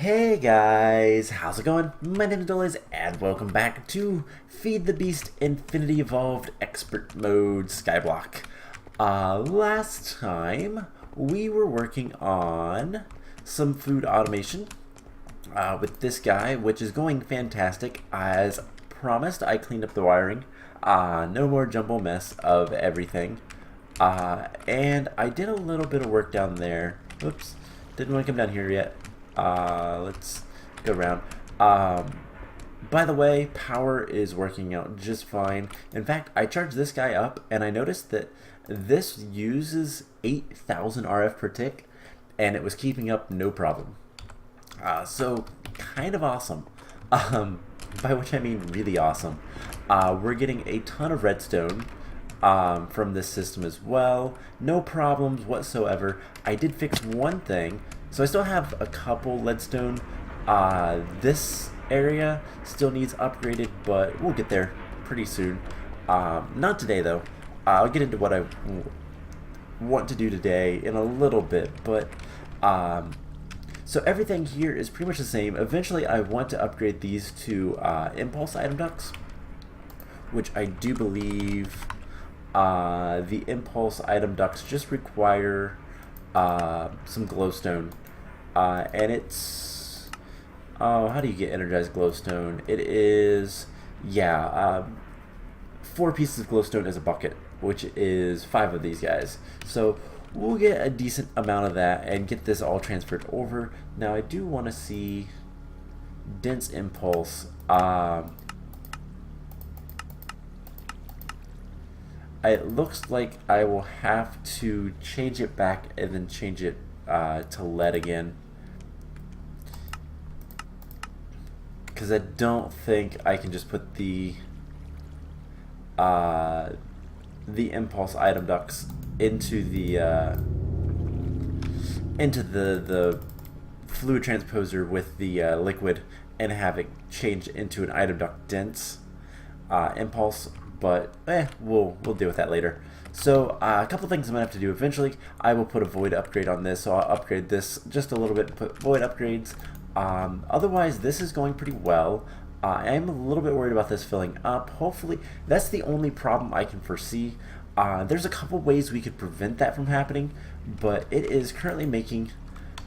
Hey guys, how's it going? My name is Doliz and welcome back to Feed the Beast Infinity Evolved Expert Mode Skyblock. Last time we were working on some food automation with this guy, which is going fantastic. As promised, I cleaned up the wiring. No more jumble mess of everything. And I did a little bit of work down there. Oops, didn't want to come down here yet. Let's go around. By the way, power is working out just fine. In fact, I charged this guy up and I noticed that this uses 8,000 RF per tick and it was keeping up no problem. So kind of awesome. By which I mean really awesome. We're getting a ton of redstone from this system as well. No problems whatsoever. I did fix one thing. So I still have a couple leadstone. This area still needs upgraded, but we'll get there pretty soon. Not today though. I'll get into what I want to do today in a little bit, but so everything here is pretty much the same. Eventually I want to upgrade these to impulse item ducts, which I do believe the impulse item ducts just require some glowstone. And it's, how do you get energized glowstone? It is, 4 pieces of glowstone is a bucket, which is 5 of these guys. So we'll get a decent amount of that and get this all transferred over. Now I do want to see dense impulse. It looks like I will have to change it back and then change it to lead again, because I don't think I can just put the impulse item ducts into the fluid transposer with the liquid and have it change into an item duct dense impulse. But we'll deal with that later. So a couple things I'm gonna have to do eventually. I will put a void upgrade on this, so I'll upgrade this just a little bit, put void upgrades. Otherwise, this is going pretty well. I am a little bit worried about this filling up. Hopefully, that's the only problem I can foresee. There's a couple ways we could prevent that from happening, but it is currently making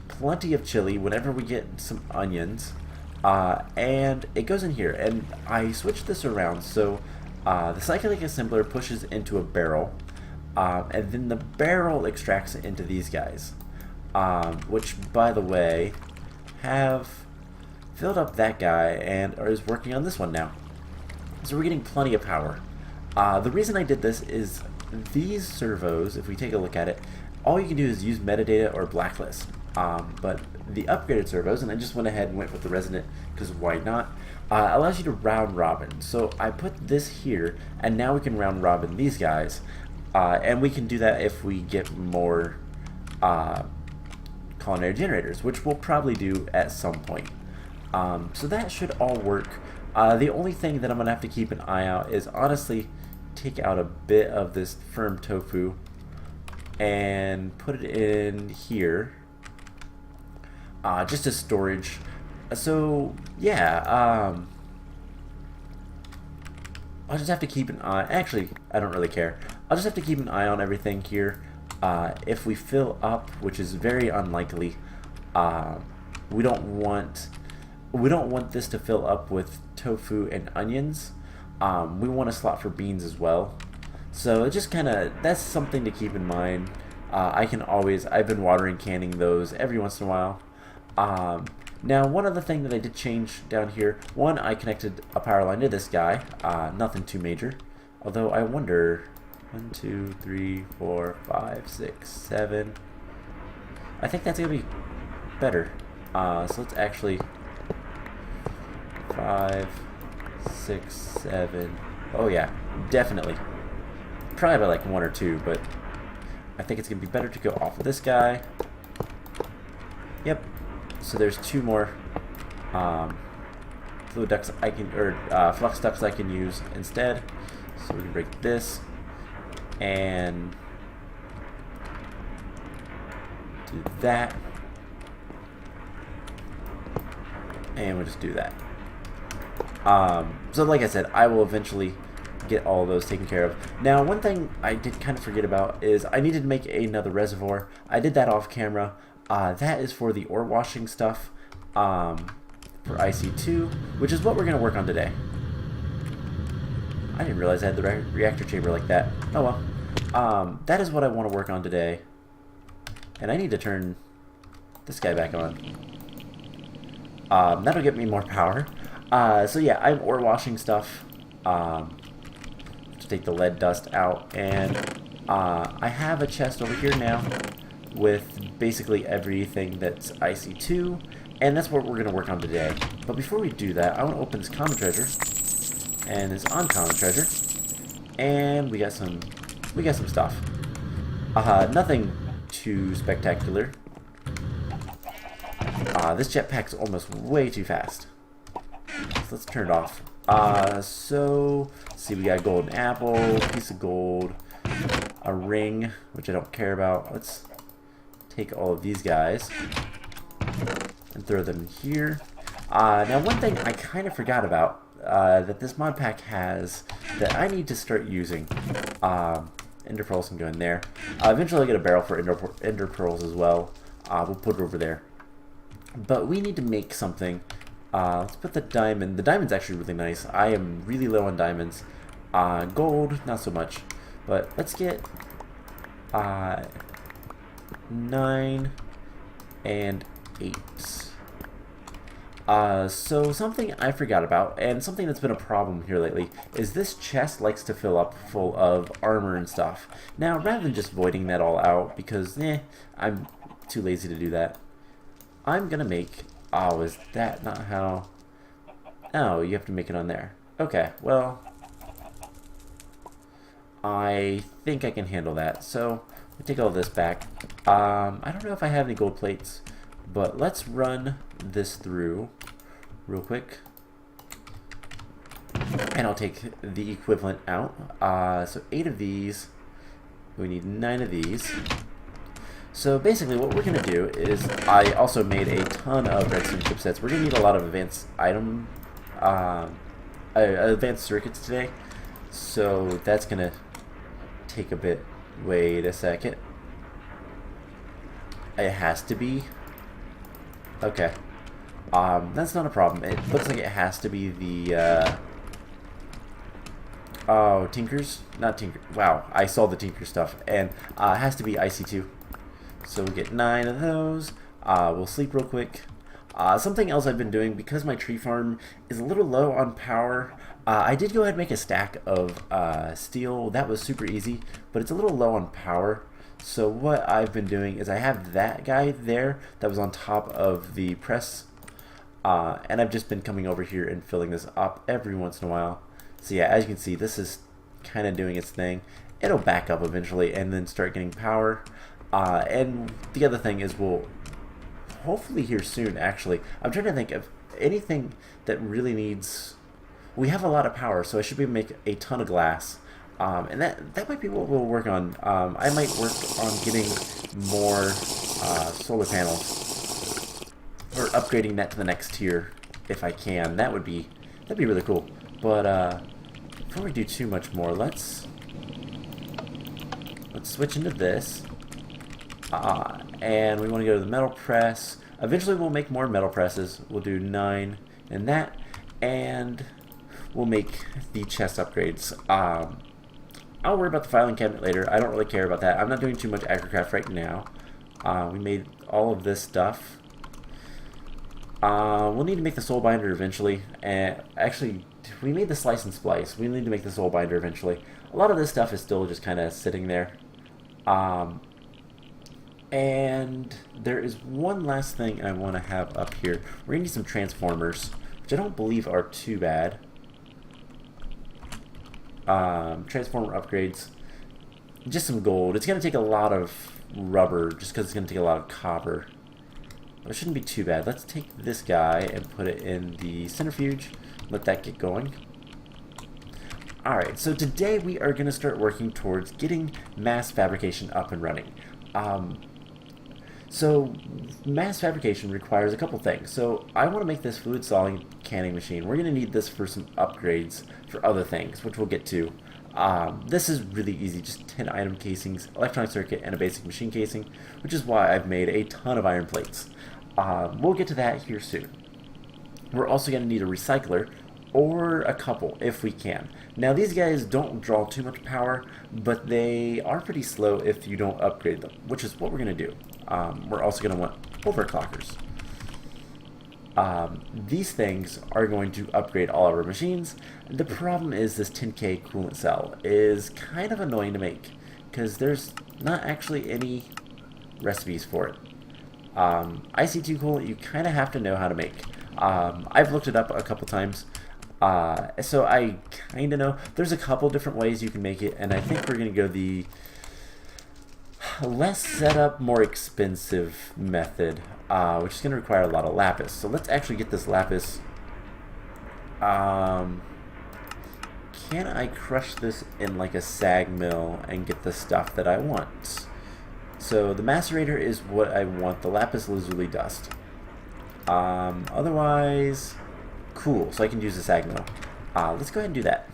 plenty of chili whenever we get some onions. And it goes in here, and I switched this around, so the cyclic assembler pushes into a barrel, and then the barrel extracts it into these guys, which, by the way, have filled up that guy and is working on this one now. So we're getting plenty of power. The reason I did this is these servos, if we take a look at it, all you can do is use metadata or blacklist. But the upgraded servos, and I just went ahead and went with the resonant because why not, allows you to round robin. So I put this here, and now we can round robin these guys, and we can do that if we get more culinary generators, which we'll probably do at some point. So that should all work. The only thing that I'm gonna have to keep an eye out is honestly take out a bit of this firm tofu and put it in here, just as storage. So yeah, I'll just have to keep an eye. Actually, I don't really care. I'll just have to keep an eye on everything here. If we fill up, which is very unlikely, we don't want this to fill up with tofu and onions. We want a slot for beans as well. So it just kind of, that's something to keep in mind. I've been watering canning those every once in a while. Now, one other thing that I did change down here, I connected a power line to this guy, nothing too major, although I wonder, 1, 2, 3, 4, 5, 6, 7, I think that's going to be better, so let's actually, 5, 6, 7, oh yeah, definitely, probably by like 1 or 2, but I think it's going to be better to go off of this guy. Yep. So there's 2 more fluid ducts flux ducts I can use instead. So we can break this and do that. And we'll just do that. So like I said, I will eventually get all those taken care of. Now, one thing I did kind of forget about is I needed to make another reservoir. I did that off camera. That is for the ore washing stuff for IC2, which is what we're going to work on today. I didn't realize I had the reactor chamber like that. Oh well. That is what I want to work on today. And I need to turn this guy back on. That'll get me more power. So yeah, I'm ore washing stuff to take the lead dust out, and I have a chest over here now with basically everything that's IC2, and that's what we're going to work on today. But before we do that, I want to open this common treasure and this uncommon treasure, and we got some stuff. Nothing too spectacular. This jetpack's almost way too fast. So let's turn it off. So, let's see, we got a golden apple, piece of gold, a ring, which I don't care about. Let's take all of these guys and throw them here. Now, one thing I kind of forgot about that this mod pack has that I need to start using. Ender pearls can go in there. Eventually I'll get a barrel for ender pearls as well. We'll put it over there. But we need to make something. Let's put the diamond. The diamond's actually really nice. I am really low on diamonds. Gold, not so much. But let's get 9 and 8. So something I forgot about, and something that's been a problem here lately, is this chest likes to fill up full of armor and stuff. Now, rather than just voiding that all out, because, I'm too lazy to do that, I'm gonna make... Oh, is that not how... Oh, you have to make it on there. Okay, well... I think I can handle that. So, I'll take all this back. I don't know if I have any gold plates, but let's run this through real quick. And I'll take the equivalent out. So 8 of these. We need 9 of these. So basically what we're going to do is, I also made a ton of redstone chipsets. We're going to need a lot of advanced advanced circuits today. So that's going to take a bit. Wait a second. It has to be. Okay. That's not a problem. It looks like it has to be the, oh, Tinkers? Not Tinker. Wow, I saw the Tinker stuff. And, it has to be IC2. So we'll get 9 of those. We'll sleep real quick. Something else I've been doing, because my tree farm is a little low on power, I did go ahead and make a stack of steel. That was super easy, but it's a little low on power. So what I've been doing is I have that guy there that was on top of the press, and I've just been coming over here and filling this up every once in a while. So yeah, as you can see, this is kind of doing its thing. It'll back up eventually and then start getting power. And the other thing is we'll hopefully here soon, actually. I'm trying to think of anything that really needs... We have a lot of power, so I should be able to make a ton of glass. And that might be what we'll work on. I might work on getting more solar panels, or upgrading that to the next tier if I can. That'd be really cool. But before we do too much more, let's switch into this. And we want to go to the metal press. Eventually we'll make more metal presses. We'll do 9 in that, and we'll make the chest upgrades. I'll worry about the filing cabinet later. I don't really care about that. I'm not doing too much AgriCraft right now. We made all of this stuff. We'll need to make the soul binder eventually. And actually, we made the slice and splice. We need to make the soul binder eventually. A lot of this stuff is still just kind of sitting there. And there is one last thing I want to have up here. We're going to need some transformers, which I don't believe are too bad. Transformer upgrades. Just some gold. It's going to take a lot of rubber, just because it's going to take a lot of copper. But it shouldn't be too bad. Let's take this guy and put it in the centrifuge. Let that get going. Alright, so today we are going to start working towards getting mass fabrication up and running. So mass fabrication requires a couple things. So I want to make this fluid solid canning machine. We're going to need this for some upgrades for other things, which we'll get to. This is really easy, just 10 item casings, electronic circuit, and a basic machine casing, which is why I've made a ton of iron plates. We'll get to that here soon. We're also going to need a recycler, or a couple, if we can. Now, these guys don't draw too much power, but they are pretty slow if you don't upgrade them, which is what we're going to do. We're also going to want overclockers. These things are going to upgrade all of our machines. The problem is this 10K coolant cell is kind of annoying to make, because there's not actually any recipes for it. IC2 coolant you kind of have to know how to make. I've looked it up a couple times, so I kind of know. There's a couple different ways you can make it, and I think we're going to go the less setup, more expensive method, which is going to require a lot of lapis. So let's actually get this lapis. Can I crush this in like a sag mill and get the stuff that I want? So the macerator is what I want, the lapis lazuli dust. Otherwise, cool, so I can use the sag mill. Let's go ahead and do that.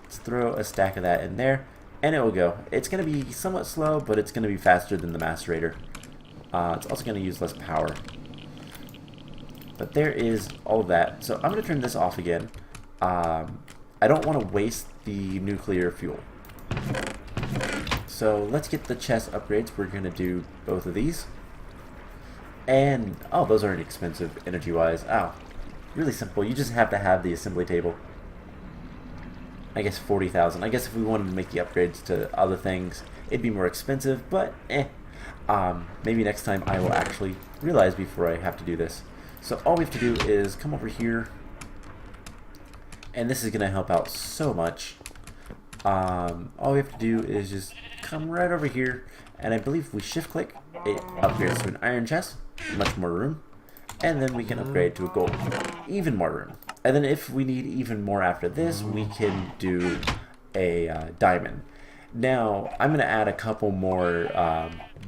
Let's throw a stack of that in there, and it will go. It's going to be somewhat slow, but it's going to be faster than the macerator. It's also going to use less power. But there is all of that. So I'm going to turn this off again. I don't want to waste the nuclear fuel. So let's get the chest upgrades. We're going to do both of these. And, oh, those aren't expensive energy-wise. Oh, really simple. You just have to have the assembly table. I guess 40,000. I guess if we wanted to make the upgrades to other things, it'd be more expensive, but maybe next time I will actually realize before I have to do this. So all we have to do is come over here, and this is going to help out so much. All we have to do is just come right over here, and I believe if we shift click, it upgrades to an iron chest, much more room, and then we can upgrade to a gold, even more room. And then if we need even more after this, we can do a diamond. Now, I'm going to add a couple more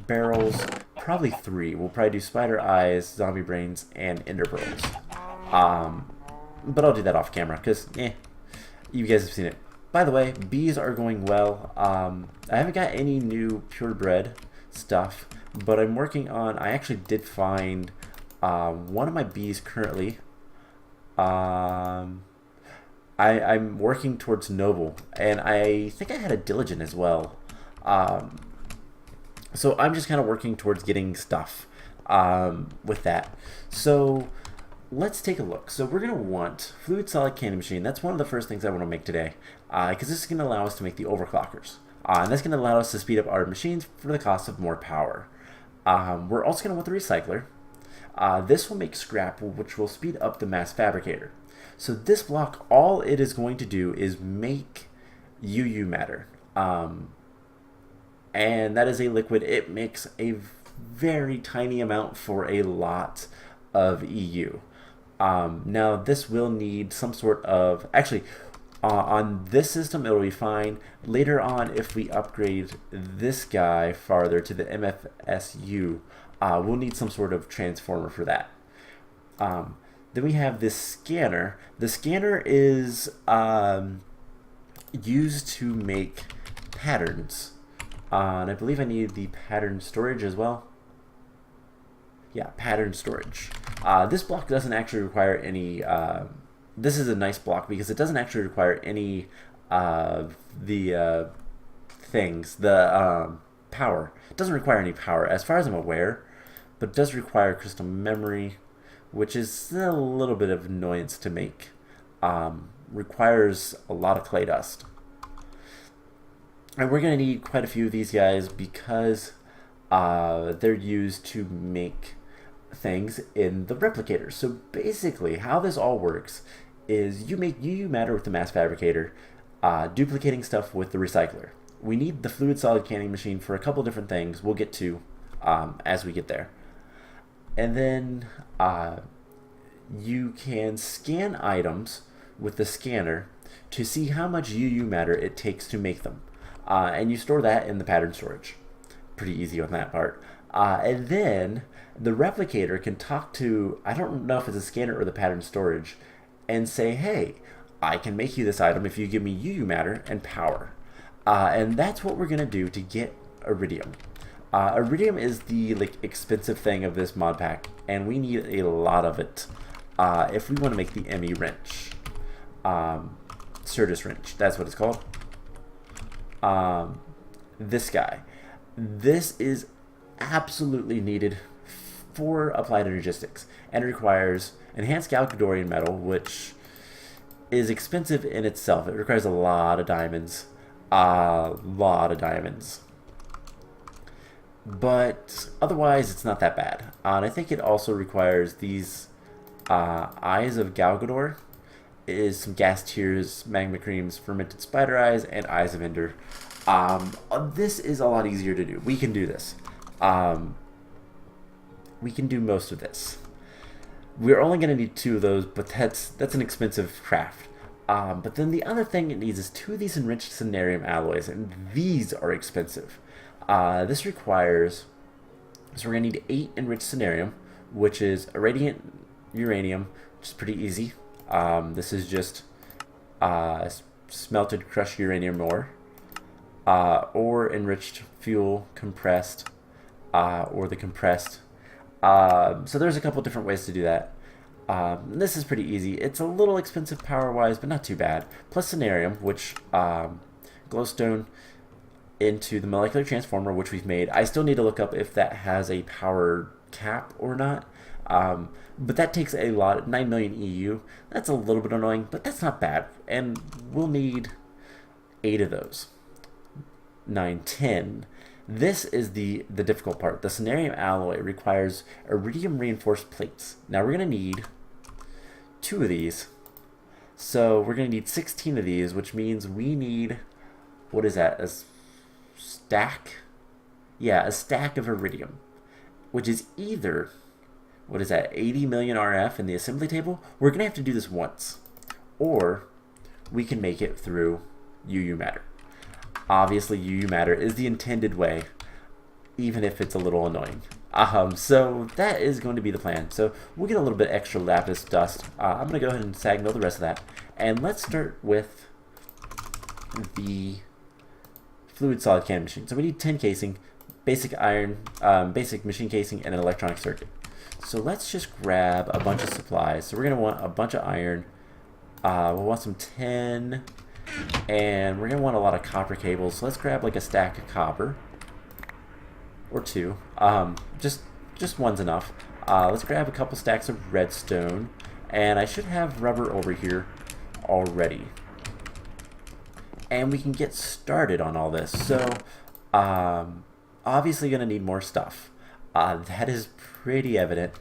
barrels, probably 3. We'll probably do spider eyes, zombie brains, and ender pearls. But I'll do that off camera, because, you guys have seen it. By the way, bees are going well. I haven't got any new purebred stuff, but I'm working on, I actually did find one of my bees currently. I'm working towards noble, and I think I had a diligent as well. So I'm just kind of working towards getting stuff with that. So let's take a look. So we're going to want fluid solid candy machine. That's one of the first things I want to make today, because this is going to allow us to make the overclockers. And that's going to allow us to speed up our machines for the cost of more power. We're also going to want the recycler. This will make scrap, which will speed up the mass fabricator. So this block, all it is going to do is make UU matter. And that is a liquid. It makes a very tiny amount for a lot of EU. Now this will need some sort of, actually, on this system it'll be fine. Later on, if we upgrade this guy farther to the MFSU, we'll need some sort of transformer for that. Then we have this scanner. The scanner is used to make patterns. And I believe I need the pattern storage as well. Yeah, pattern storage. This block doesn't actually require any... this is a nice block because it doesn't actually require any things. The power. It doesn't require any power as far as I'm aware, but it does require crystal memory, which is a little bit of annoyance to make. Requires a lot of clay dust. And we're going to need quite a few of these guys because they're used to make things in the replicators. So basically how this all works is you make UU matter with the mass fabricator, duplicating stuff with the recycler. We need the fluid solid canning machine for a couple different things we'll get to as we get there. And then you can scan items with the scanner to see how much UU matter it takes to make them. And you store that in the pattern storage. Pretty easy on that part. And then the replicator can talk to, I don't know if it's a scanner or the pattern storage, and say, hey, I can make you this item if you give me UU matter and power. And that's what we're going to do to get iridium. Iridium is the expensive thing of this mod pack, and we need a lot of it if we want to make the ME wrench. Certus wrench, that's what it's called. This guy. This is absolutely needed for applied energistics, and it requires enhanced Galgadorian metal, which is expensive in itself. It requires a lot of diamonds. But otherwise, it's not that bad. And I think it also requires these eyes of Galgador, is some gas tears, magma creams, fermented spider eyes, and eyes of Ender. This is a lot easier to do. We can do this. We can do most of this. We're only going to need 2 of those, but that's an expensive craft. But then the other thing it needs is 2 of these enriched cenarium alloys, and these are expensive. This requires, so we're going to need 8 enriched cenarium, which is irradiant uranium, which is pretty easy. This is just smelted crushed uranium ore, or enriched fuel compressed, or the compressed. So there's a couple different ways to do that. This is pretty easy. It's a little expensive power-wise, but not too bad. Plus cenarium, which glowstone into the molecular transformer, which we've made. I still need to look up if that has a power cap or not. But that takes a lot, 9 million EU. That's a little bit annoying, but that's not bad. And we'll need 8 of those. 9, 10. This is the difficult part. The cenarium alloy requires iridium reinforced plates. Now we're going to need 2 of these. So we're going to need 16 of these, which means we need, what is that, a stack? Yeah, a stack of iridium, which is either, what is that, 80 million RF in the assembly table? We're going to have to do this once, or we can make it through UU matter. Obviously, UU matter is the intended way, even if it's a little annoying. So that is going to be the plan. So we'll get a little bit extra lapis dust. I'm going to go ahead and sag mill the rest of that. And let's start with the fluid solid cannon machine. So we need 10 casing, basic iron, basic machine casing, and an electronic circuit. So let's just grab a bunch of supplies. So we're going to want a bunch of iron. We'll want some tin. And we're going to want a lot of copper cables. So let's grab like a stack of copper. Or 2. Just one's enough. Let's grab a couple stacks of redstone. And I should have rubber over here already. And we can get started on all this. So, obviously going to need more stuff. That is pretty evident.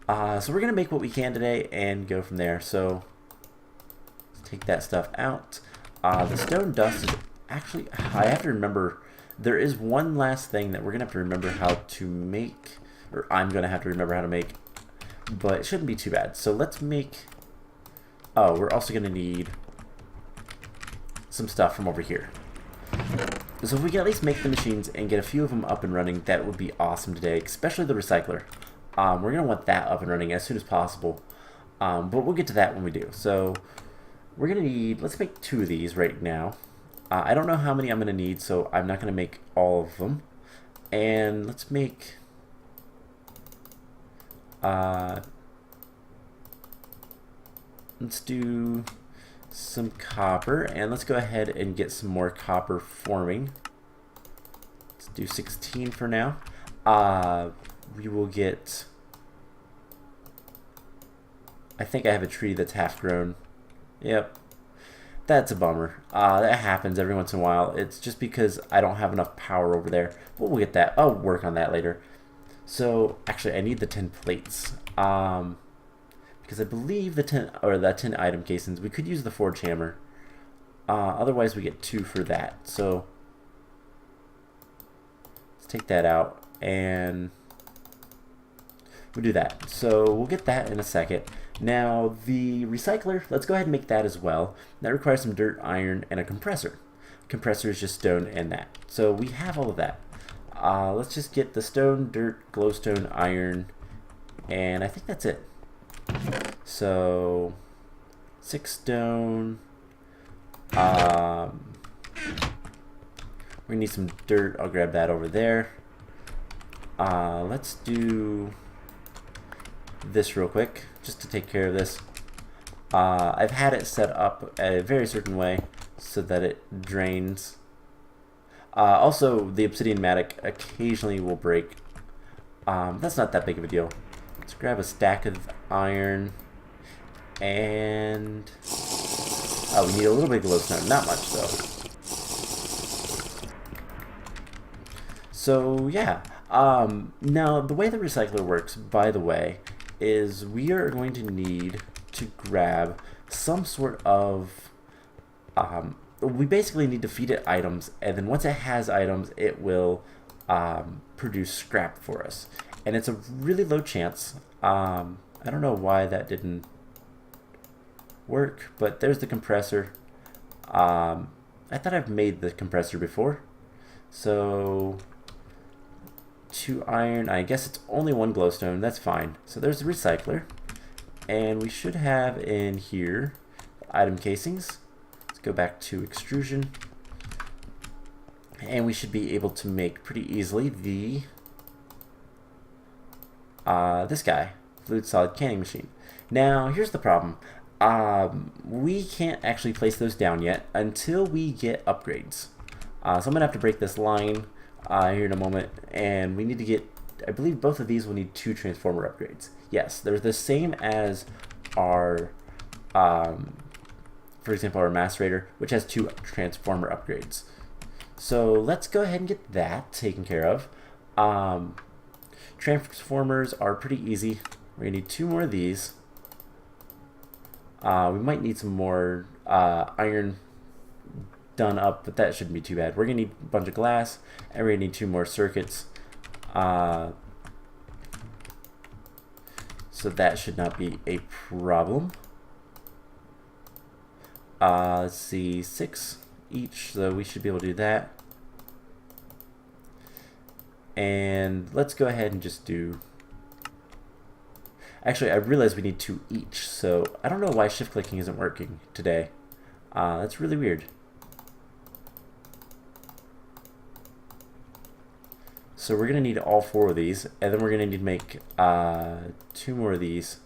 So we're going to make what we can today and go from there. So, let's take that stuff out. The stone dust is actually, I have to remember, there is one last thing that we're going to have to remember how to make, or I'm going to have to remember how to make, but it shouldn't be too bad. So let's make, oh, we're also going to need some stuff from over here. So if we can at least make the machines and get a few of them up and running, that would be awesome today, especially the recycler. We're going to want that up and running as soon as possible, but we'll get to that when we do. So we're going to need, let's make 2 of these right now. I don't know how many I'm going to need, so I'm not going to make all of them. And let's make, let's do some copper, and let's go ahead and get some more copper forming. Let's do 16 for now. We will get, I think I have a tree that's half grown. Yep. That's a bummer. That happens every once in a while. It's just because I don't have enough power over there. But we'll get that. I'll work on that later. So, actually, I need the 10 plates. Because I believe the 10 item casings, we could use the forge hammer. Otherwise, we get 2 for that. So, let's take that out. And we'll do that. So, we'll get that in a second. Now, the recycler, let's go ahead and make that as well. That requires some dirt, iron, and a compressor. Compressor is just stone and that. So we have all of that. Let's just get the stone, dirt, glowstone, iron, and I think that's it. So 6 stone. We need some dirt. I'll grab that over there. Let's do this real quick just to take care of this. I've had it set up a very certain way so that it drains. Also, the obsidian matic occasionally will break. That's not that big of a deal. Let's grab a stack of iron, and we need a little bit of glowstone, not much though. So yeah, now the way the recycler works, by the way, is we are going to need to grab some sort of, we basically need to feed it items, and then once it has items, it will produce scrap for us. And it's a really low chance. I don't know why that didn't work, but there's the compressor. I thought I've made the compressor before. So 2 iron, I guess it's only 1 glowstone, that's fine. So there's the recycler, and we should have in here item casings. Let's go back to extrusion, and we should be able to make pretty easily the this guy, fluid solid canning machine. Now here's the problem. We can't actually place those down yet until we get upgrades. So I'm gonna have to break this line here in a moment, and we need to get, I believe both of these will need 2 transformer upgrades. Yes, they're the same as our, for example, our macerator, which has 2 transformer upgrades. So let's go ahead and get that taken care of. Transformers are pretty easy. We're gonna need 2 more of these. We might need some more iron done up, but that shouldn't be too bad. We're gonna need a bunch of glass, and we're gonna need 2 more circuits. So that should not be a problem. Let's see, 6 each, so we should be able to do that. And let's go ahead and just do, actually I realized we need 2 each, so I don't know why shift clicking isn't working today. That's really weird. So we're gonna need all 4 of these, and then we're gonna need to make 2 more of these.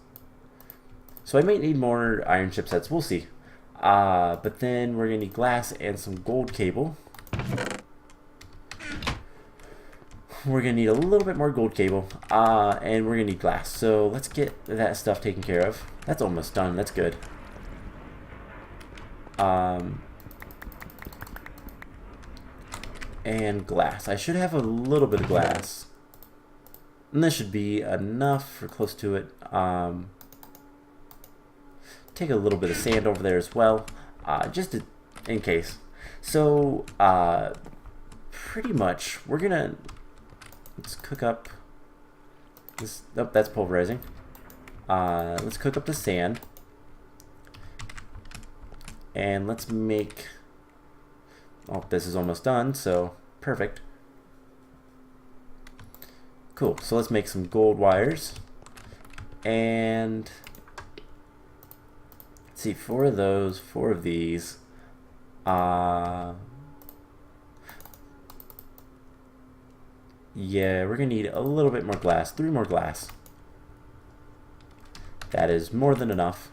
So I might need more iron chipsets, we'll see. But then we're gonna need glass and some gold cable. We're gonna need a little bit more gold cable, and we're gonna need glass. So let's get that stuff taken care of. That's almost done, that's good. And glass. I should have a little bit of glass, and this should be enough, or close to it. Take a little bit of sand over there as well, just in case. So pretty much we're gonna, let's cook up this. Oh, that's pulverizing. Let's cook up the sand, and let's make, oh, this is almost done, so perfect. Cool, so let's make some gold wires, and let's see, 4 of those, 4 of these. Yeah, we're gonna need a little bit more glass, 3 more glass. That is more than enough.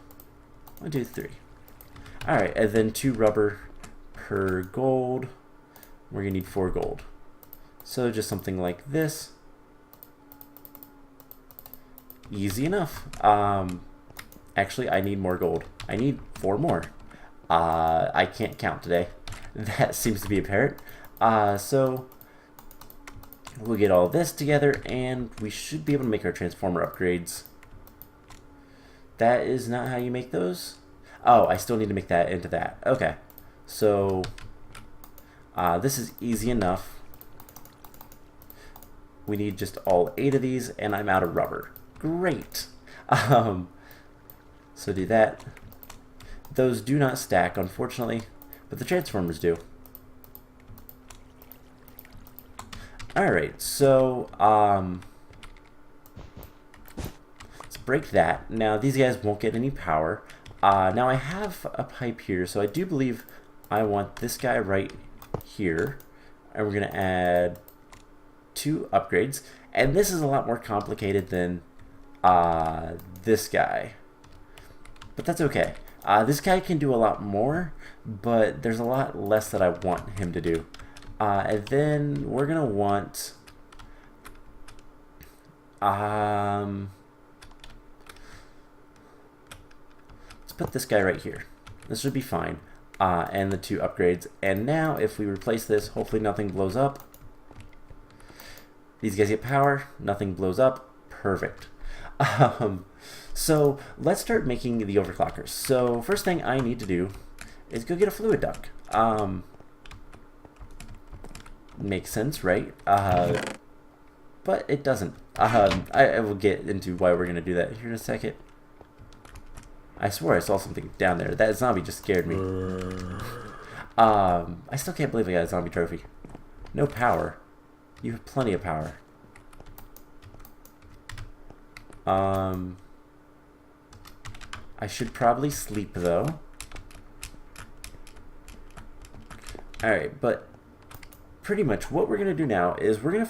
1, 2, 3. Alright, and then 2 rubber per gold. We're gonna need 4 gold. So just something like this. Easy enough. Actually, I need more gold. I need 4 more. I can't count today. That seems to be apparent. So we'll get all this together, and we should be able to make our transformer upgrades. That is not how you make those. Oh, I still need to make that into that. Okay. So this is easy enough. We need just all 8 of these, and I'm out of rubber. Great. So do that. Those do not stack, unfortunately, but the transformers do. Alright, so let's break that. Now these guys won't get any power. Now I have a pipe here, so I do believe I want this guy right here. And we're going to add 2 upgrades. And this is a lot more complicated than this guy. But that's okay. This guy can do a lot more, but there's a lot less that I want him to do. And then we're going to want... let's put this guy right here. This should be fine. And the 2 upgrades. And now if we replace this, hopefully nothing blows up. These guys get power, nothing blows up. Perfect. So let's start making the overclockers. So first thing I need to do is go get a fluid duct. Makes sense, right? But it doesn't. I will get into why we're going to do that here in a second. I swear I saw something down there. That zombie just scared me. I still can't believe I got a zombie trophy. No power. You have plenty of power. I should probably sleep though. Alright, but pretty much what we're gonna do now is we're gonna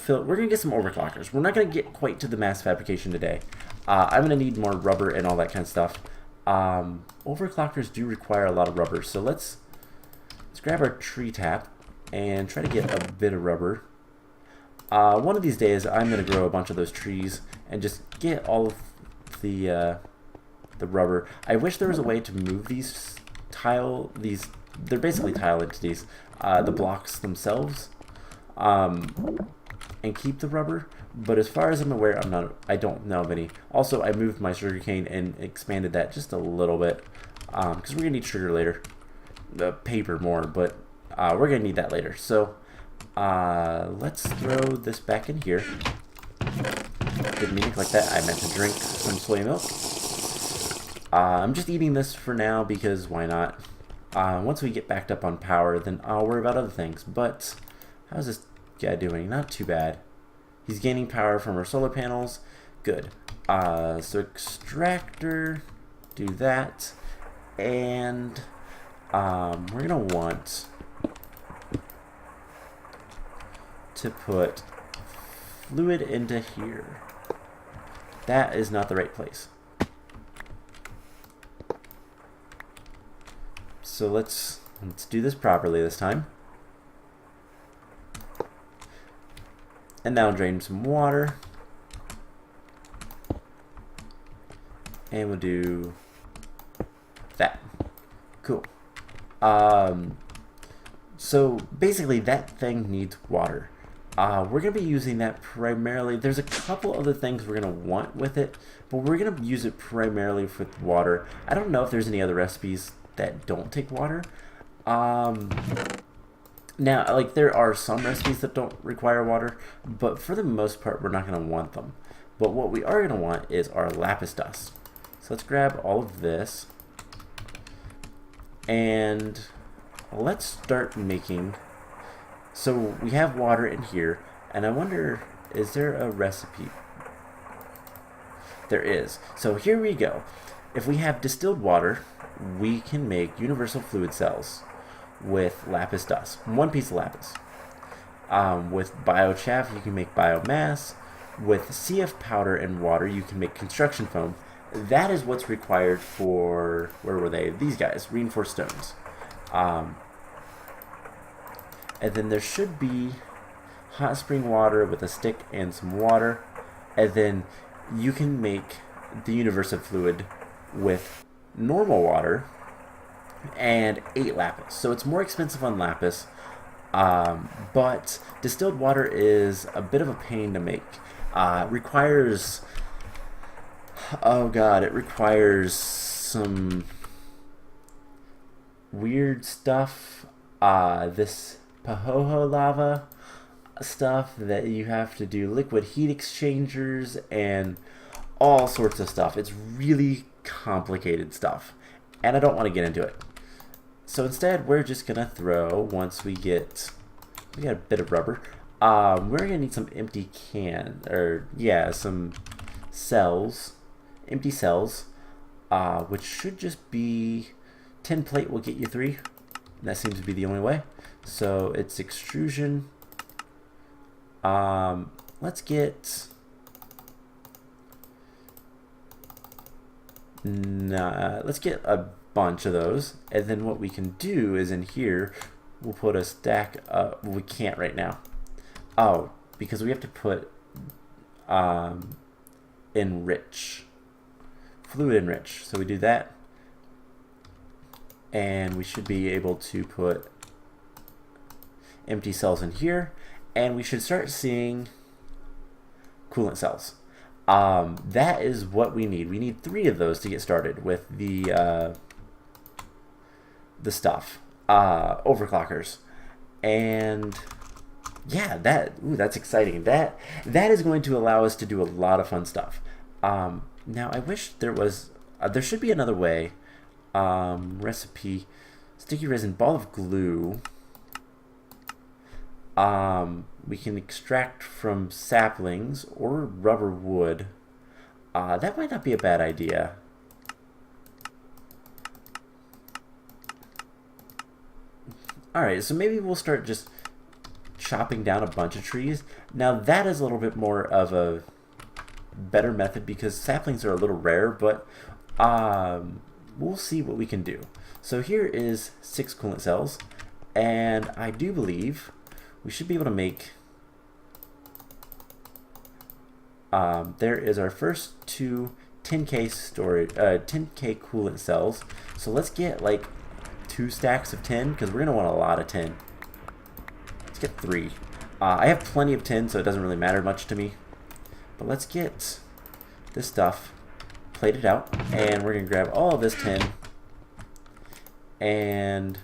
get some overclockers. We're not gonna get quite to the mass fabrication today. I'm gonna need more rubber and all that kind of stuff. Overclockers do require a lot of rubber, so let's grab our tree tap and try to get a bit of rubber. One of these days I'm gonna grow a bunch of those trees and just get all of the rubber. I wish there was a way to move these they're basically tile entities, the blocks themselves, and keep the rubber. But as far as I'm aware, I don't know of any. Also, I moved my sugarcane and expanded that just a little bit, because we're gonna need sugar later, the paper more, but we're gonna need that later. So let's throw this back in here. Didn't mean to click that. I meant to drink some soy milk. I'm just eating this for now because why not? Once we get backed up on power, then I'll worry about other things. But how's this guy doing? Not too bad. He's gaining power from our solar panels. Good. So extractor, do that. And we're going to want to put fluid into here. That is not the right place. So let's do this properly this time. And now drain some water. And we'll do that. Cool. So basically that thing needs water. We're going to be using that primarily. There's a couple other things we're going to want with it, but we're going to use it primarily with water. I don't know if there's any other recipes that don't take water. Now, like, there are some recipes that don't require water, but for the most part, we're not going to want them. But what we are going to want is our lapis dust. So let's grab all of this, and let's start making. So we have water in here, and I wonder, is there a recipe? There is. So here we go. If we have distilled water, we can make universal fluid cells with lapis dust. 1 piece of lapis. With biochaff, you can make biomass. With CF powder and water, you can make construction foam. That is what's required for, where were they? These guys, reinforced stones. And then there should be hot spring water with a stick and some water. And then you can make the universal fluid with normal water and 8 lapis. So it's more expensive on lapis, but distilled water is a bit of a pain to make. Requires, oh god, it requires some weird stuff. This Pahoho lava stuff that you have to do liquid heat exchangers and all sorts of stuff. It's really complicated stuff, and I don't want to get into it. So instead, we're just gonna throw, once we got a bit of rubber, We're gonna need some empty some cells, empty cells, which should just be 10 plate will get you 3. And that seems to be the only way. So it's extrusion. Let's get a bunch of those, and then what we can do is in here we'll put a stack of, well, we can't right now. Oh, because we have to put enrich, fluid enrich. So we do that, and we should be able to put empty cells in here, and we should start seeing coolant cells. That is what we need. We need 3 of those to get started with the stuff, overclockers, and yeah, that's exciting. That is going to allow us to do a lot of fun stuff. Now I wish there was, there should be another way. Recipe, sticky resin, ball of glue. We can extract from saplings or rubber wood. That might not be a bad idea. Alright, so maybe we'll start just chopping down a bunch of trees. Now that is a little bit more of a better method because saplings are a little rare, but we'll see what we can do. So here is 6 coolant cells, and I do believe we should be able to make, there is our first 2 10K storage, 10K coolant cells. So let's get like 2 stacks of 10 because we're gonna want a lot of 10. Let's get 3. I have plenty of 10, so it doesn't really matter much to me. But let's get this stuff plated out, and we're gonna grab all of this 10, and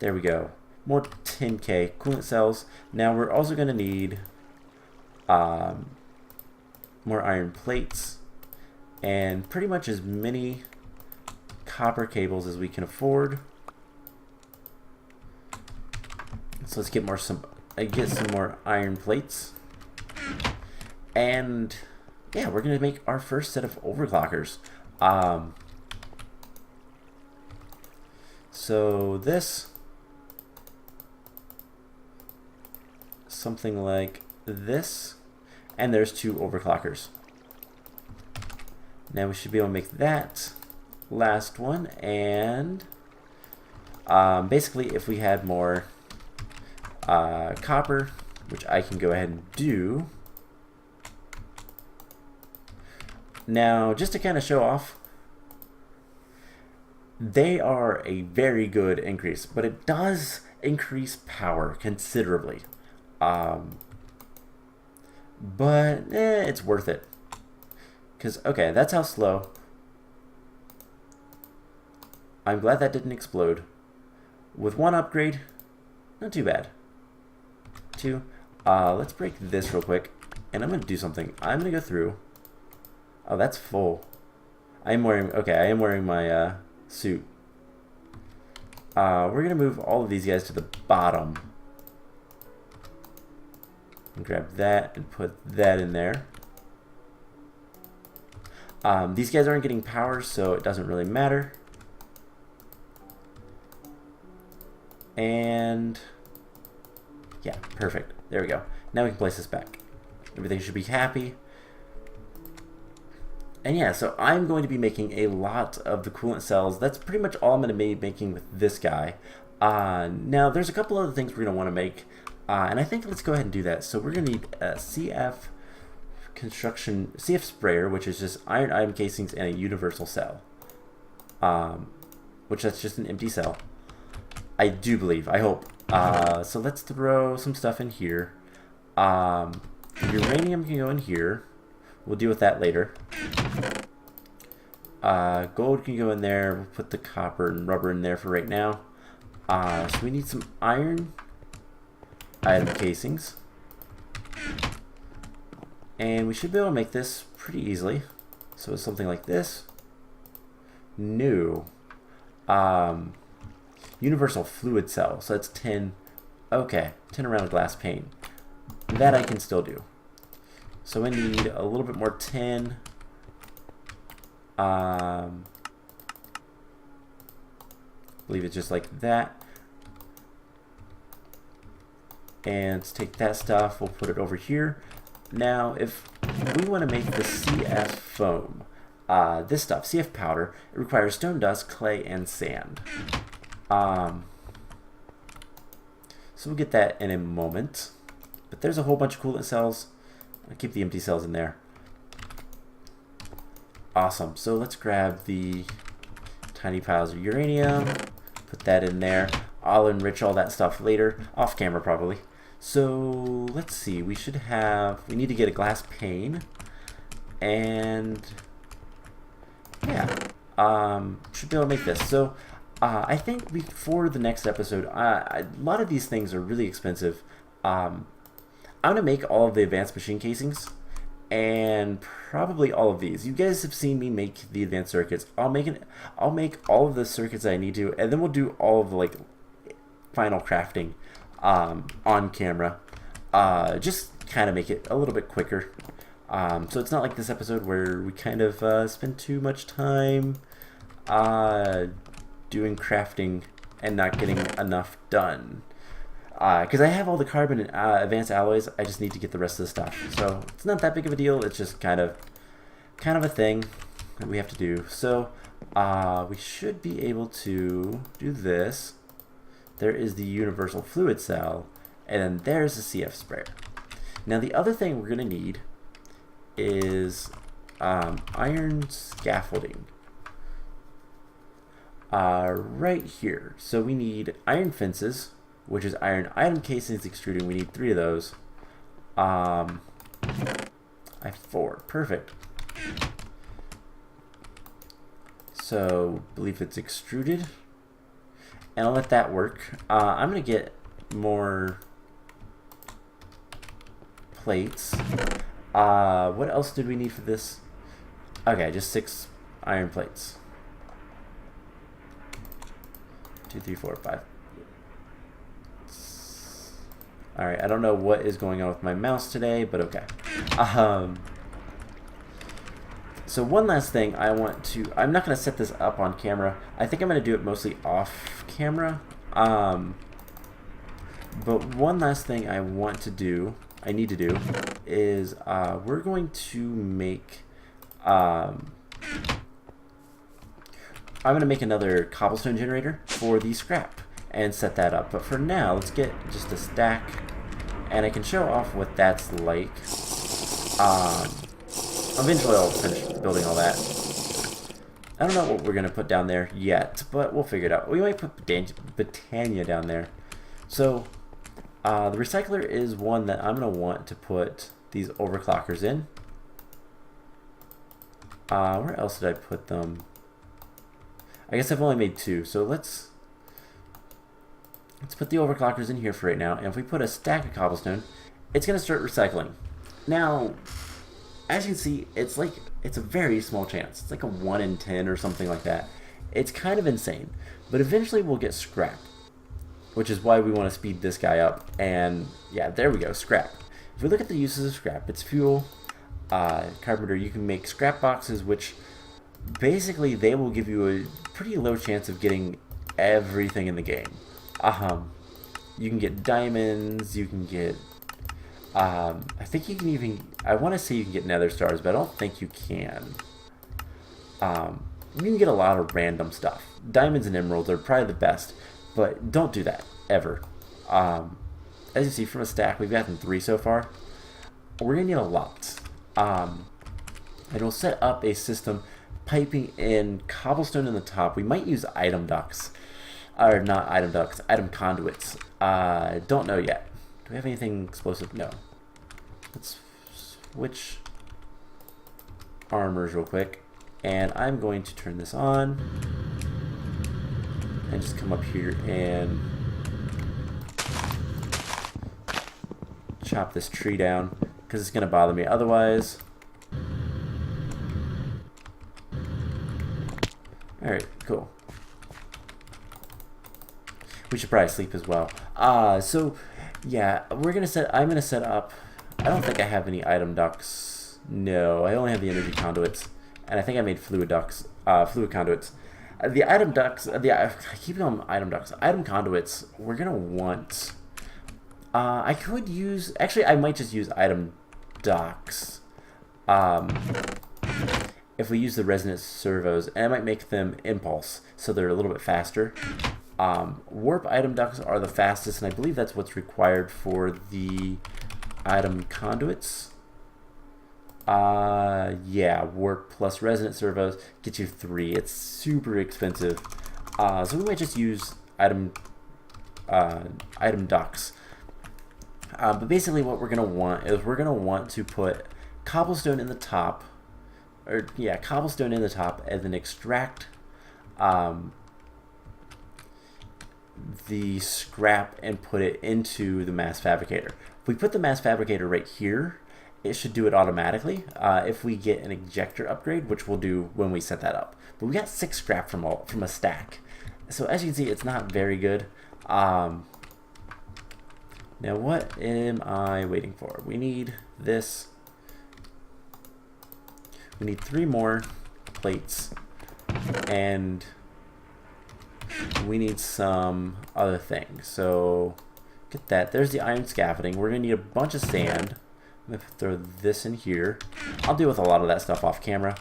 there we go. More 10K coolant cells. Now we're also going to need more iron plates and pretty much as many copper cables as we can afford. So let's get some more iron plates, and yeah, we're going to make our first set of overclockers. So this, something like this, and there's 2 overclockers. Now we should be able to make that last one, and basically if we had more copper, which I can go ahead and do. Now just to kind of show off, they are a very good increase, but it does increase power considerably. But it's worth it. Because, okay, that's how slow. I'm glad that didn't explode. With 1 upgrade, not too bad. 2, let's break this real quick. And I'm going to do something. I'm going to go through. Oh, that's full. I am wearing my suit. We're going to move all of these guys to the bottom. And grab that and put that in there. These guys aren't getting power, so it doesn't really matter. And yeah, perfect. There we go. Now we can place this back. Everything should be happy. And yeah, so I'm going to be making a lot of the coolant cells. That's pretty much all I'm going to be making with this guy. Now, there's a couple other things we're going to want to make. And I think let's go ahead and do that. So we're going to need a CF sprayer, which is just iron casings and a universal cell. Which that's just an empty cell. I do believe, I hope. So let's throw some stuff in here. Uranium can go in here. We'll deal with that later. Gold can go in there. We'll put the copper and rubber in there for right now. So we need some iron casings. And we should be able to make this pretty easily. So it's something like this. New. Universal fluid cell. So that's 10 Okay, 10 around a glass pane. That I can still do. So I need a little bit more tin. Leave it just like that. And let's take that stuff, we'll put it over here. Now, if we want to make the CF foam, this stuff, CF powder, it requires stone dust, clay, and sand. So we'll get that in a moment. But there's a whole bunch of coolant cells. I'll keep the empty cells in there. Awesome. So let's grab the tiny piles of uranium, put that in there. I'll enrich all that stuff later, off camera probably. So let's see, we need to get a glass pane, and yeah, should be able to make this. So I think for the next episode, a lot of these things are really expensive. I'm gonna make all of the advanced machine casings, and probably all of these. You guys have seen me make the advanced circuits. I'll make all of the circuits I need to, and then we'll do all of the like final crafting on camera. Just kind of make it a little bit quicker. So it's not like this episode where we kind of spend too much time doing crafting and not getting enough done. Because I have all the carbon and advanced alloys, I just need to get the rest of the stuff. So it's not that big of a deal. It's just kind of a thing that we have to do. So we should be able to do this. There is the universal fluid cell, and then there's the CF sprayer. Now the other thing we're going to need is iron scaffolding right here. So we need iron fences, which is iron item casings extruding. We need 3 of those. I have 4. Perfect. So I believe it's extruded. And I'll let that work. I'm going to get more plates. What else did we need for this? Okay, just 6 iron plates. 2, 3, 4, 5. Alright, I don't know what is going on with my mouse today, but okay. So one last thing I'm not going to set this up on camera. I think I'm going to do it mostly off camera. But one last thing I need to do, is we're going to make, I'm going to make another cobblestone generator for the scrap and set that up. But for now, let's get just a stack, and I can show off what that's like. Eventually I'll finish building all that. I don't know what we're going to put down there yet, but we'll figure it out. We might put Botania down there. So the recycler is one that I'm going to want to put these overclockers in. Where else did I put them? I guess I've only made 2, so let's put the overclockers in here for right now. And if we put a stack of cobblestone, it's going to start recycling. Now, as you can see, it's a very small chance. It's like a 1 in 10 or something like that. It's kind of insane. But eventually we'll get scrap, which is why we want to speed this guy up. And yeah, there we go, scrap. If we look at the uses of scrap, it's fuel, carpenter. You can make scrap boxes, which basically they will give you a pretty low chance of getting everything in the game. You can get diamonds, you can get I think you can even, I want to say you can get nether stars, but I don't think you can. You can get a lot of random stuff. Diamonds and emeralds are probably the best, but don't do that, ever. As you see from a stack, we've gotten 3 so far. We're going to need a lot. And we'll set up a system piping in cobblestone in the top. We might use item ducts. Or not item ducts, item conduits. Don't know yet. Do we have anything explosive? No. Let's switch armors real quick. And I'm going to turn this on. And just come up here and chop this tree down, because it's going to bother me otherwise. Alright, cool. We should probably sleep as well. So yeah, I'm gonna set up. I don't think I have any item ducts. No, I only have the energy conduits, and I think I made fluid ducts, fluid conduits. The item ducts, I keep calling them item ducts. Item conduits. We're gonna want. I could use. Actually, I might just use item ducts. If we use the resonance servos, and I might make them impulse, so they're a little bit faster. Warp item ducts are the fastest, and I believe that's what's required for the item conduits. Yeah, warp plus resonance servos get you 3. It's super expensive. So we might just use item ducts. But basically what we're gonna want is we're gonna want to put cobblestone in the top, or yeah, cobblestone in the top, and then extract the scrap and put it into the mass fabricator. If we put the mass fabricator right here, it should do it automatically if we get an ejector upgrade, which we'll do when we set that up. But we got 6 scrap from a stack, so as you can see, it's not very good. Now what am I waiting for? We need this. We need 3 more plates, and we need some other things. So get that. There's the iron scaffolding. We're gonna need a bunch of sand. I'm gonna throw this in here. I'll deal with a lot of that stuff off camera.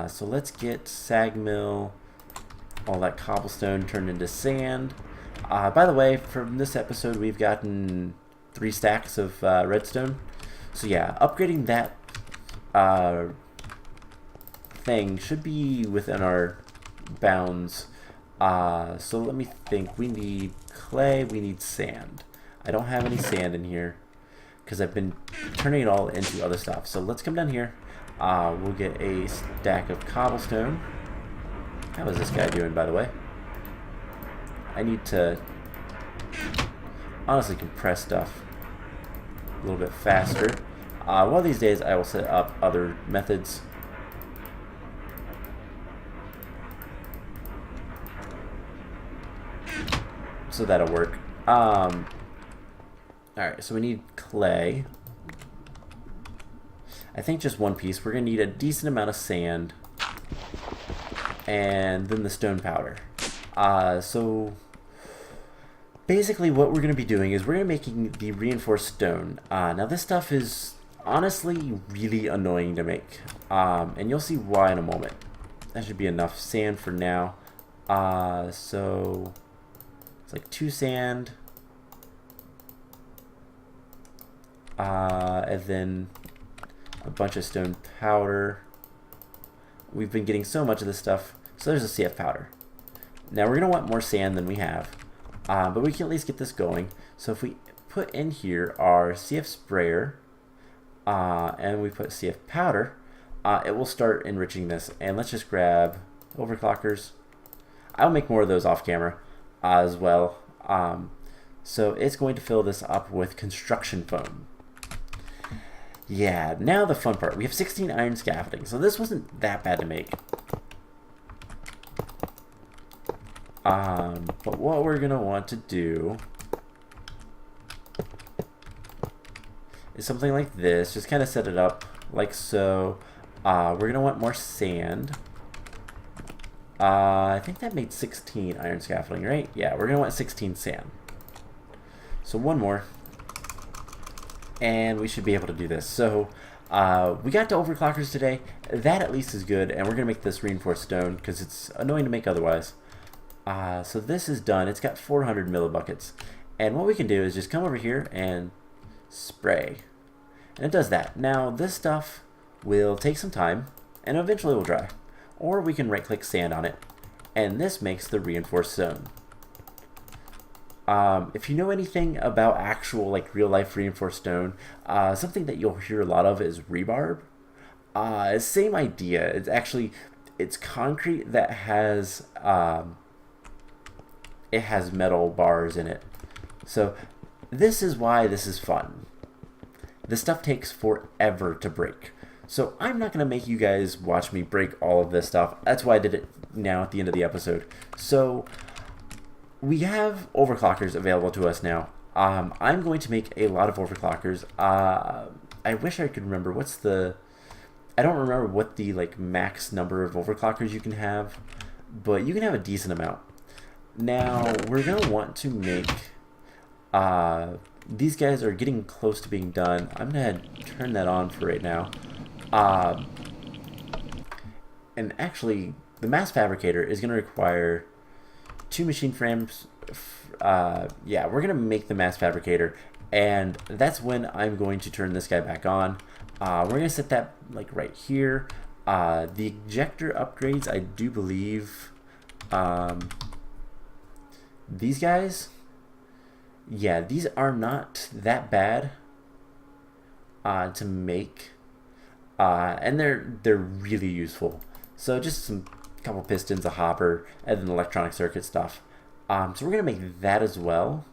So let's get sag mill, all that cobblestone turned into sand. By the way, from this episode, we've gotten 3 stacks of redstone. So yeah, upgrading that thing should be within our bounds. So let me think. We need clay, we need sand. I don't have any sand in here because I've been turning it all into other stuff. So let's come down here. We'll get a stack of cobblestone. How is this guy doing, by the way? I need to honestly compress stuff a little bit faster. One of these days I will set up other methods. So that'll work. Alright, so we need clay. I think just 1 piece. We're going to need a decent amount of sand. And then the stone powder. So basically what we're going to be doing is we're going to be making the reinforced stone. Now this stuff is honestly really annoying to make. And you'll see why in a moment. That should be enough sand for now. So it's like 2 sand. And then a bunch of stone powder. We've been getting so much of this stuff. So there's a CF powder. Now we're going to want more sand than we have. But we can at least get this going. So if we put in here our CF sprayer, and we put CF powder, it will start enriching this. And let's just grab overclockers. I'll make more of those off camera as well. So it's going to fill this up with construction foam. Yeah, now the fun part. We have 16 iron scaffolding, so this wasn't that bad to make. But what we're going to want to do is something like this. Just kind of set it up like so. We're going to want more sand. I think that made 16 iron scaffolding, right? Yeah, we're going to want 16 sand. So 1 more. And we should be able to do this. So we got to overclockers today. That at least is good. And we're going to make this reinforced stone because it's annoying to make otherwise. So this is done. It's got 400 millibuckets. And what we can do is just come over here and spray. And it does that. Now this stuff will take some time and eventually will dry. Or we can right click sand on it. And this makes the reinforced stone. If you know anything about actual like real life reinforced stone, something that you'll hear a lot of is rebarb. Same idea. It's concrete that has it has metal bars in it. So this is why this is fun. This stuff takes forever to break. So I'm not going to make you guys watch me break all of this stuff. That's why I did it now at the end of the episode. So we have overclockers available to us now. I'm going to make a lot of overclockers. I wish I could remember what's the... I don't remember what the like max number of overclockers you can have, but you can have a decent amount. Now we're gonna want to make these guys are getting close to being done. I'm gonna turn that on for right now. And actually the mass fabricator is gonna require 2 machine frames. Yeah, we're gonna make the mass fabricator, and that's when I'm going to turn this guy back on. We're going to set that like right here. The ejector upgrades, I do believe these guys, yeah, these are not that bad to make, and they're really useful. So just some couple pistons, a hopper, and then electronic circuit stuff. So we're going to make that as well,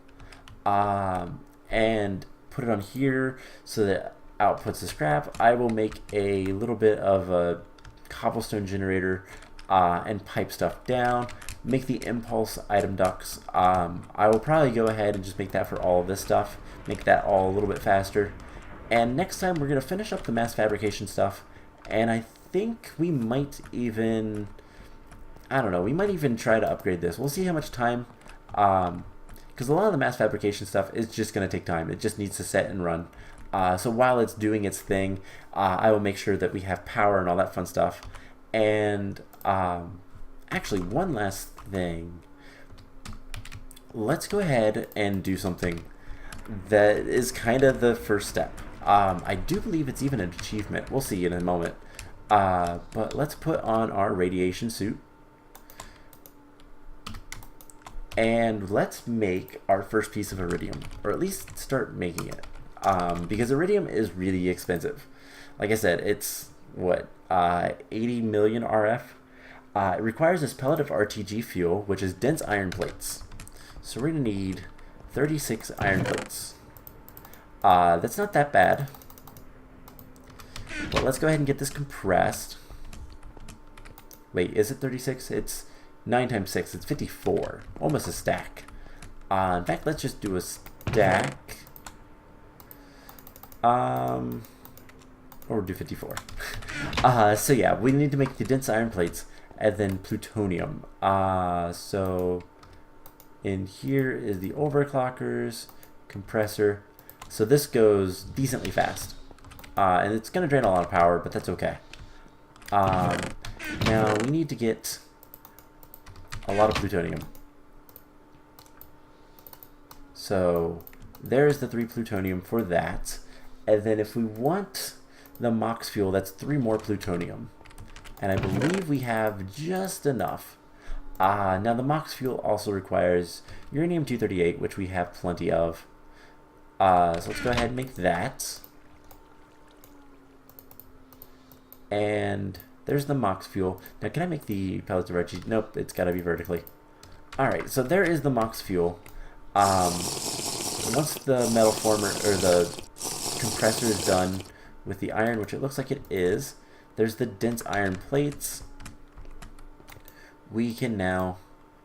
and put it on here so that outputs the scrap. I will make a little bit of a cobblestone generator and pipe stuff down, make the impulse item ducts. I will probably go ahead and just make that for all of this stuff, make that all a little bit faster. And next time we're going to finish up the mass fabrication stuff, and I think we might even, I don't know, we might even try to upgrade this. We'll see how much time, because a lot of the mass fabrication stuff is just going to take time. It just needs to set and run. So while it's doing its thing, I will make sure that we have power and all that fun stuff. And actually, one last thing. Let's go ahead and do something that is kind of the first step. I do believe it's even an achievement. We'll see in a moment. But let's put on our radiation suit. And let's make our first piece of iridium, or at least start making it. Because iridium is really expensive. Like I said, it's what, 80 million RF. It requires this pellet of RTG fuel, which is dense iron plates. So we're going to need 36 iron plates. That's not that bad. But let's go ahead and get this compressed. Wait, is it 36? It's 9 times 6. It's 54. Almost a stack. In fact, let's just do a stack. Or do 54. So yeah, we need to make the dense iron plates and then plutonium. So in here is the overclockers, compressor. So this goes decently fast. And it's going to drain a lot of power, but that's okay. Now we need to get a lot of plutonium. So there's the 3 plutonium for that. And then if we want the MOX fuel, that's 3 more plutonium. And I believe we have just enough. Now the MOX fuel also requires uranium-238, which we have plenty of. So let's go ahead and make that. And there's the MOX fuel. Now can I make the pellets of RTG? Nope, it's got to be vertically. Alright, so there is the MOX fuel. Once the metal former, or the compressor is done with the iron, which it looks like it is, there's the dense iron plates. We can now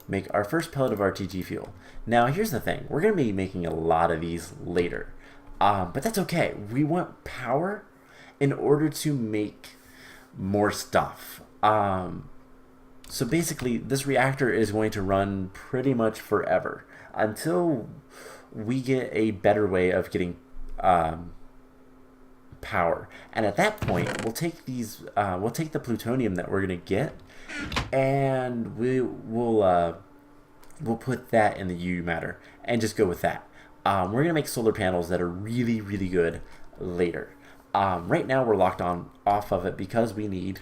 make our first pellet of RTG fuel. Now here's the thing, we're going to be making a lot of these later, but that's okay. We want power in order to make more stuff. So basically this reactor is going to run pretty much forever until we get a better way of getting power. And at that point, we'll take these, we'll take the plutonium that we're gonna get, and we'll put that in the UU matter and just go with that. We're gonna make solar panels that are really, really good later. Right now, we're locked on off of it because we need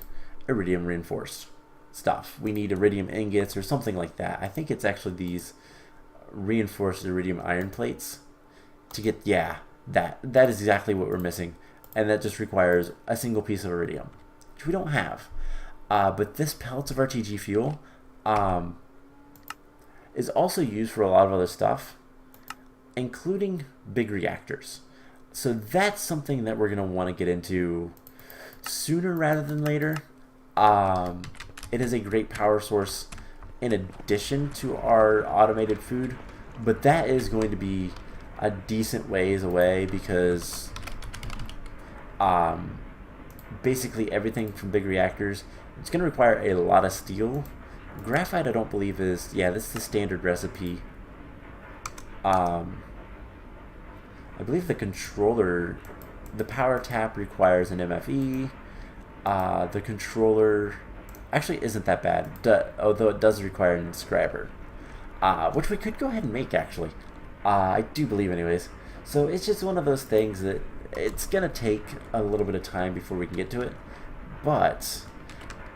iridium reinforced stuff. We need iridium ingots or something like that. I think it's actually these reinforced iridium iron plates to get, yeah, that is exactly what we're missing, and that just requires a single piece of iridium, which we don't have. But this pellets of RTG fuel is also used for a lot of other stuff, including big reactors. So that's something that we're going to want to get into sooner rather than later. It is a great power source in addition to our automated food, but that is going to be a decent ways away because basically everything from big reactors, it's going to require a lot of steel. Graphite I don't believe is, yeah, this is the standard recipe. I believe the controller, the power tap requires an MFE. The controller actually isn't that bad, although it does require an inscriber, which we could go ahead and make actually. I do believe anyways. So it's just one of those things that it's gonna take a little bit of time before we can get to it. But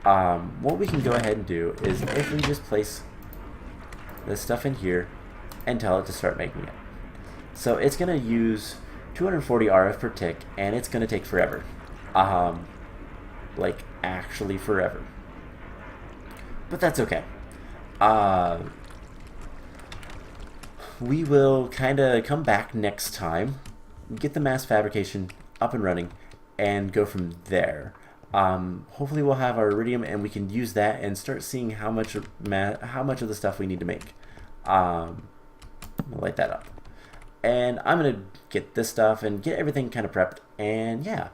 what we can go ahead and do is if we just place this stuff in here and tell it to start making it. So it's gonna use 240 RF per tick, and it's gonna take forever. Like actually forever. But that's okay. We will kind of come back next time, get the mass fabrication up and running, and go from there. Hopefully we'll have our iridium and we can use that and start seeing how much of the stuff we need to make. I'm gonna light that up. And I'm gonna get this stuff and get everything kind of prepped, and yeah.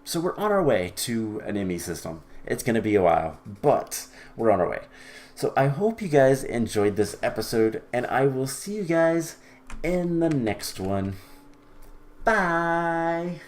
So we're on our way to an ME system. It's gonna be a while, but we're on our way. So I hope you guys enjoyed this episode, and I will see you guys in the next one. Bye!